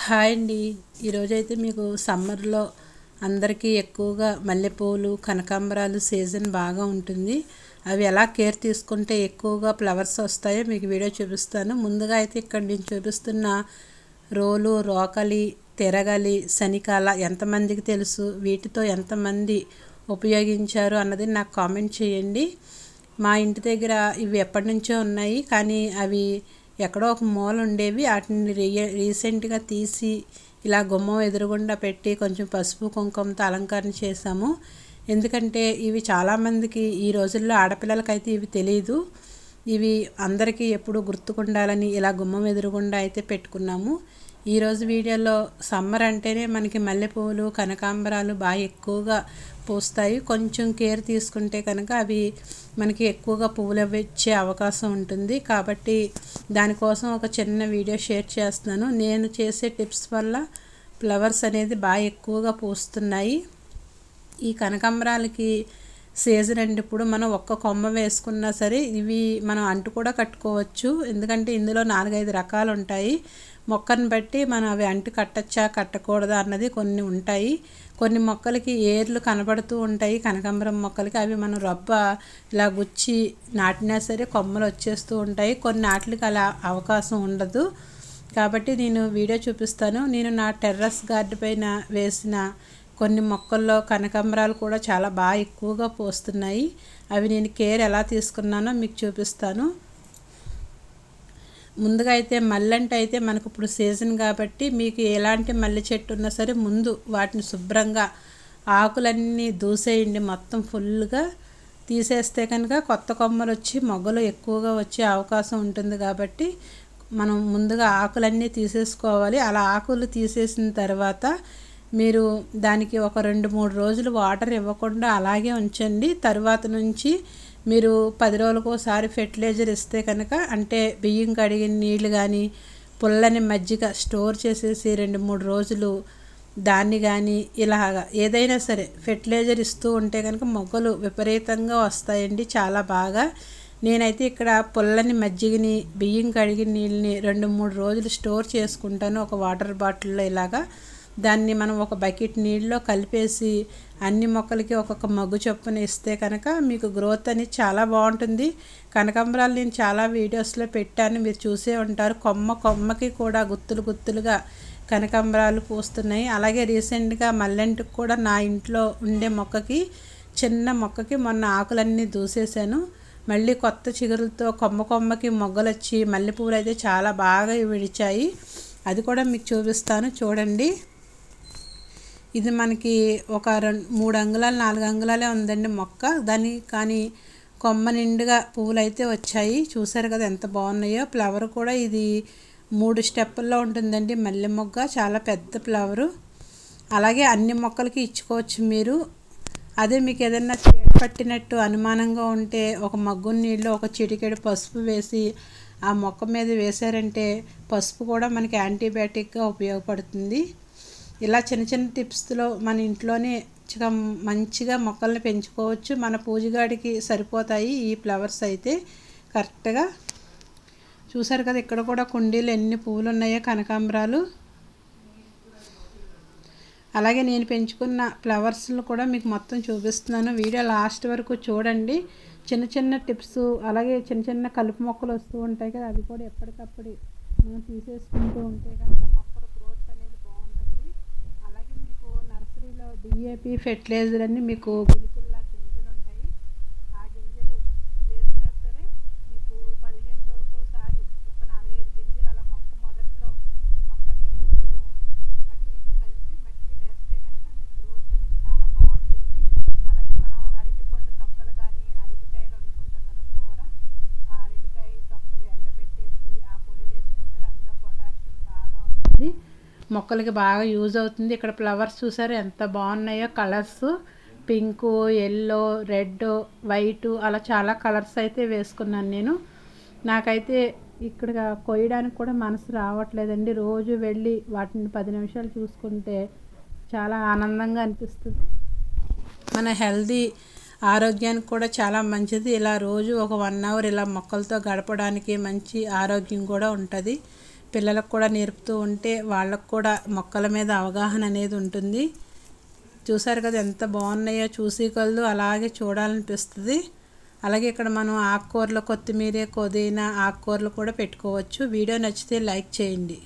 Hi అండి. ఈరోజైతే మీకు సమ్మర్లో అందరికీ ఎక్కువగా మల్లెపూలు కనకాంబరాలు సీజన్ బాగా ఉంటుంది. అవి ఎలా కేర్ తీసుకుంటే ఎక్కువగా ఫ్లవర్స్ వస్తాయో మీకు వీడియో చూపిస్తాను. ముందుగా అయితే ఇక్కడ నేను చూపిస్తున్న రోలు, రోకలి, తిరగలి, శనికాల ఎంతమందికి తెలుసు, వీటితో ఎంతమంది ఉపయోగించారు అన్నది నాకు కామెంట్ చేయండి. మా ఇంటి దగ్గర ఇవి ఎప్పటి నుంచో ఉన్నాయి, కానీ అవి ఎక్కడో ఒక మూల ఉండేవి. వాటిని రీసెంట్గా తీసి ఇలా గుమ్మం ఎదురుగుండా పెట్టి కొంచెం పసుపు కుంకుమతో అలంకరణ చేశాము. ఎందుకంటే ఇవి చాలామందికి ఈ రోజుల్లో ఆడపిల్లలకైతే ఇవి తెలియదు. ఇవి అందరికీ ఎప్పుడు గుర్తుకుండాలని ఇలా గుమ్మం ఎదురుగుండా అయితే పెట్టుకున్నాము. ఈరోజు వీడియోలో సమ్మర్ అంటేనే మనకి మల్లెపూలు కనకాంబరాలు బాగా ఎక్కువగా పూస్తాయి. కొంచెం కేర్ తీసుకుంటే కనుక అవి మనకి ఎక్కువగా పువ్వులు వచ్చే అవకాశం ఉంటుంది. కాబట్టి దానికోసం ఒక చిన్న వీడియో షేర్ చేస్తున్నాను. నేను చేసే టిప్స్ వల్ల ఫ్లవర్స్ అనేది బాగా ఎక్కువగా పూస్తున్నాయి. ఈ కనకాంబరాలకి సీజన్ అండి. ఇప్పుడు మనం ఒక్క కొమ్మ వేసుకున్నా సరే ఇవి మనం అంటు కూడా కట్టుకోవచ్చు. ఎందుకంటే ఇందులో 4-5 రకాలు ఉంటాయి. మొక్కను బట్టి మనం అవి అంటు కట్టచ్చా కట్టకూడదా అన్నది కొన్ని ఉంటాయి. కొన్ని మొక్కలకి ఏర్లు కనబడుతూ ఉంటాయి. కనకాంబరం మొక్కలకి అవి మనం రబ్బ ఇలా గుచ్చి నాటినా సరే కొమ్మలు వచ్చేస్తూ ఉంటాయి. కొన్ని వాటికి అలా అవకాశం ఉండదు. కాబట్టి నేను వీడియో చూపిస్తాను. నేను నా టెర్రస్ గార్డెన్ పైన వేసిన కొన్ని మొక్కల్లో కనకాంబరాలు కూడా చాలా బాగా ఎక్కువగా పూస్తున్నాయి. అవి నేను కేర్ ఎలా తీసుకున్నానో మీకు చూపిస్తాను. ముందుగా అయితే మల్లెంటే అయితే మనకు ఇప్పుడు సీజన్ కాబట్టి మీకు ఎలాంటి మల్లె చెట్టు ఉన్నా సరే ముందు వాటిని శుభ్రంగా ఆకులన్నీ దూసేయండి. మొత్తం ఫుల్గా తీసేస్తే కనుక కొత్త కొమ్మలు వచ్చి మొగ్గలు ఎక్కువగా వచ్చే అవకాశం ఉంటుంది. కాబట్టి మనం ముందుగా ఆకులన్నీ తీసేసుకోవాలి. అలా ఆకులు తీసేసిన తర్వాత మీరు దానికి ఒక 2-3 రోజులు వాటర్ ఇవ్వకుండా అలాగే ఉంచండి. తర్వాత నుంచి మీరు 10 రోజులకు ఒకసారి ఫెర్టిలైజర్ ఇస్తే కనుక, అంటే బియ్యం కడిగిన నీళ్ళు కానీ పుల్లని మజ్జిగ స్టోర్ చేసేసి 2-3 రోజులు దాన్ని కానీ ఇలాగా ఏదైనా సరే ఫెర్టిలైజర్ ఇస్తూ ఉంటే కనుక మొగ్గలు విపరీతంగా వస్తాయండి, చాలా బాగా. నేనైతే ఇక్కడ పుల్లని మజ్జిగని బియ్యం కడిగిన నీళ్ళని 2-3 రోజులు స్టోర్ చేసుకుంటాను ఒక వాటర్ బాటిల్లో. ఇలాగా దాన్ని మనం ఒక బకెట్ నీళ్ళలో కలిపేసి అన్ని మొక్కలకి ఒక్కొక్క మగ్గు చొప్పున ఇస్తే కనుక మీకు గ్రోత్ అనేది చాలా బాగుంటుంది. కనకాంబరాలు నేను చాలా వీడియోస్లో పెట్టాను, మీరు చూసే ఉంటారు. కొమ్మకి కూడా గుత్తులుగా కనకాంబరాలు పూస్తున్నాయి. అలాగే రీసెంట్గా మల్లెంటుకు కూడా నా ఇంట్లో ఉండే మొక్కకి, చిన్న మొక్కకి మొన్న ఆకులన్నీ దూసేశాను. మళ్ళీ కొత్త చిగురులతో కొమ్మకి మొగ్గలు వచ్చి మల్లెపూలు అయితే చాలా బాగా విడిచాయి. అది కూడా మీకు చూపిస్తాను, చూడండి. ఇది మనకి ఒక 3 అంగుళాలు 4 అంగుళాలే ఉందండి మొక్క. దాన్ని కానీ కొమ్మ నిండుగా పువ్వులు అయితే వచ్చాయి. చూసారు కదా ఎంత బాగున్నాయో. ఫ్లవర్ కూడా ఇది 3 స్టెప్పుల్లో ఉంటుందండి మల్లె మొగ్గ, చాలా పెద్ద ఫ్లవరు. అలాగే అన్ని మొక్కలకి ఇచ్చుకోవచ్చు మీరు. అదే మీకు ఏదైనా చీడ పట్టినట్టు అనుమానంగా ఉంటే ఒక మగ్గు నీళ్ళు ఒక చిటికెడు పసుపు వేసి ఆ మొక్క మీద వేశారంటే, పసుపు కూడా మనకి యాంటీబయాటిక్గా ఉపయోగపడుతుంది. ఇలా చిన్న చిన్న టిప్స్లో మన ఇంట్లోనే మంచిగా మొక్కల్ని పెంచుకోవచ్చు. మన పూజగాడికి సరిపోతాయి ఈ ఫ్లవర్స్ అయితే కరెక్ట్గా. చూసారు కదా ఇక్కడ కూడా కుండీలు ఎన్ని పువ్వులు ఉన్నాయో కనకాంబరాలు. అలాగే నేను పెంచుకున్న ఫ్లవర్స్లు కూడా మీకు మొత్తం చూపిస్తున్నాను. వీడియో లాస్ట్ వరకు చూడండి. చిన్న చిన్న టిప్స్, అలాగే చిన్న చిన్న కలుపు మొక్కలు వస్తూ ఉంటాయి కదా, అవి కూడా ఎప్పటికప్పుడు మనం తీసేసుకుంటూ ఉంటే కనుక మొక్కల గ్రోత్ అనేది బాగుంటుంది. అలాగే మీకు నర్సరీలో DAP ఫెర్టిలైజర్ అన్నీ మీకు గురికిల్లా గింజలు ఉంటాయి. ఆ గింజలు వేసినా సరే మీకు 15 రోజులకు ఒకసారి ఒక 4-5 గింజలు అలా మొదట్లో మొక్కని కొంచెం అటు ఇటు కలిపి మట్టి వేస్తే కనుక మీకు గ్రోత్ అనేది చాలా బాగుంటుంది. అలాగే మనం అరటిపండు తొక్కలు కానీ అరటికాయలు వండుకుంటాం కదా కూర, ఆ అరటికాయ తొక్కలు ఎండబెట్టేసి ఆ పొడి వేసినా సరే అందులో పొటాషియం బాగా ఉంటుంది, మొక్కలకి బాగా యూజ్ అవుతుంది. ఇక్కడ ఫ్లవర్స్ చూసారు ఎంత బాగున్నాయో, colours pink, yellow, red, white అలా చాలా కలర్స్ అయితే వేసుకున్నాను నేను. నాకైతే ఇక్కడ కొయ్యడానికి కూడా మనసు రావట్లేదండి. రోజు వెళ్ళి వాటిని 10 నిమిషాలు చూసుకుంటే చాలా ఆనందంగా అనిపిస్తుంది. మన హెల్దీ ఆరోగ్యానికి కూడా చాలా మంచిది. ఇలా రోజు ఒక 1 అవర్ ఇలా మొక్కలతో గడపడానికి మంచి ఆరోగ్యం కూడా ఉంటుంది. పిల్లలకు కూడా నేర్పుతూ ఉంటే వాళ్ళకు కూడా మొక్కల మీద అవగాహన అనేది ఉంటుంది. చూసారు కదా ఎంత బాగున్నాయో, చూసి కళ్ళు అలాగే చూడాలనిపిస్తుంది. అలాగే ఇక్కడ మనం ఆకుకూరలు, కొత్తిమీర, పుదీనా ఆకుకూరలు కూడా పెట్టుకోవచ్చు. వీడియో నచ్చితే లైక్ చేయండి.